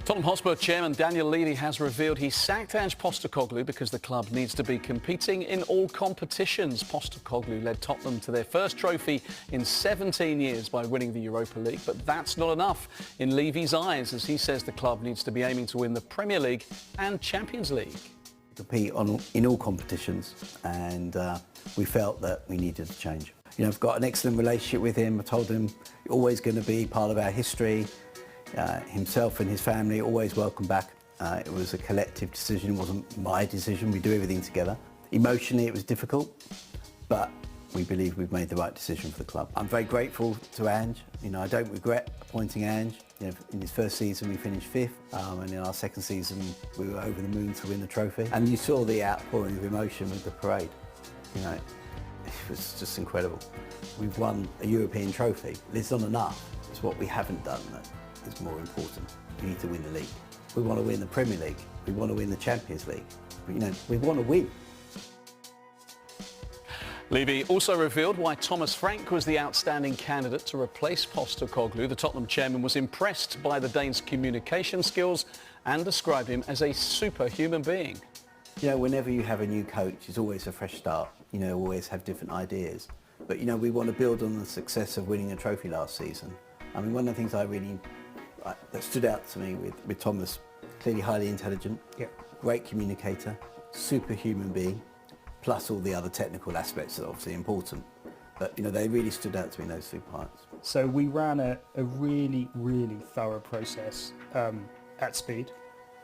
Tottenham Hotspur chairman Daniel Levy has revealed he sacked Ange Postecoglou because the club needs to be competing in all competitions. Postecoglou led Tottenham to their first trophy in 17 years by winning the Europa League, but that's not enough in Levy's eyes, as he says the club needs to be aiming to win the Premier League and Champions League. Compete in all competitions, and we felt that we needed to change. You know, I've got an excellent relationship with him. I told him you're always going to be part of our history. Himself and his family always welcome back. It was a collective decision, it wasn't my decision. We do everything together. Emotionally it was difficult, but we believe we've made the right decision for the club. I'm very grateful to Ange. You know, I don't regret appointing Ange. You know, in his first season we finished fifth, and in our second season we were over the moon to win the trophy. And you saw the outpouring of emotion with the parade. You know, it was just incredible. We've won a European trophy. It's not enough. It's what we haven't done that is more important. We need to win the league. We want to win the Premier League. We want to win the Champions League. You know, we want to win. Levy also revealed why Thomas Frank was the outstanding candidate to replace Postecoglou. The Tottenham chairman was impressed by the Dane's communication skills and described him as a superhuman being. You know, whenever you have a new coach, it's always a fresh start. You know, always have different ideas. But, you know, we want to build on the success of winning a trophy last season. I mean, one of the things that stood out to me with Thomas, clearly highly intelligent, great communicator, superhuman being, plus all the other technical aspects that are obviously important. But, you know, they really stood out to me in those two parts. So we ran a really thorough process at Speed.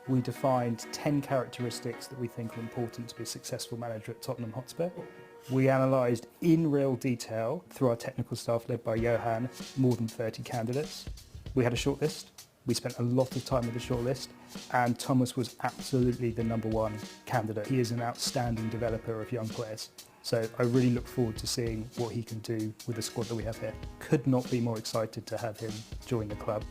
We defined 10 characteristics that we think are important to be a successful manager at Tottenham Hotspur. We analysed in real detail, through our technical staff led by Johan, more than 30 candidates. We had a shortlist. We spent a lot of time with the shortlist, and Thomas was absolutely the #1 candidate. He is an outstanding developer of young players. So I really look forward to seeing what he can do with the squad that we have here. Could not be more excited to have him join the club.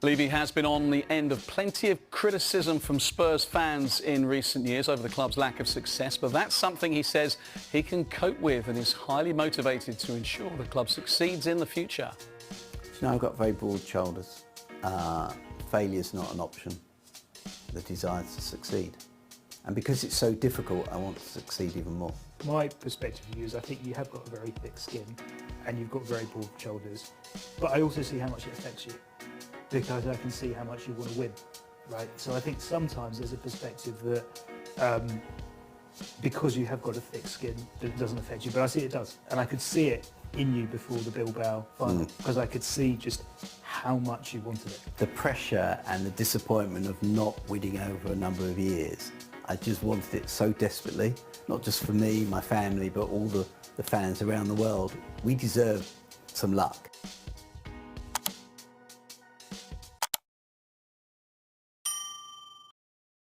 Levy has been on the end of plenty of criticism from Spurs fans in recent years over the club's lack of success, but that's something he says he can cope with and is highly motivated to ensure the club succeeds in the future. You know, I've got very broad shoulders. Failure's not an option. The desire to succeed. And because it's so difficult, I want to succeed even more. My perspective of you is I think you have got a very thick skin and you've got very broad shoulders, but I also see how much it affects you, because I can see how much you want to win, right? So I think sometimes there's a perspective that because you have got a thick skin, that it doesn't affect you, but I see it does. And I could see it in you before the Bilbao final, because I could see just how much you wanted it. The pressure and the disappointment of not winning over a number of years, I just wanted it so desperately, not just for me, my family, but all the fans around the world. We deserve some luck.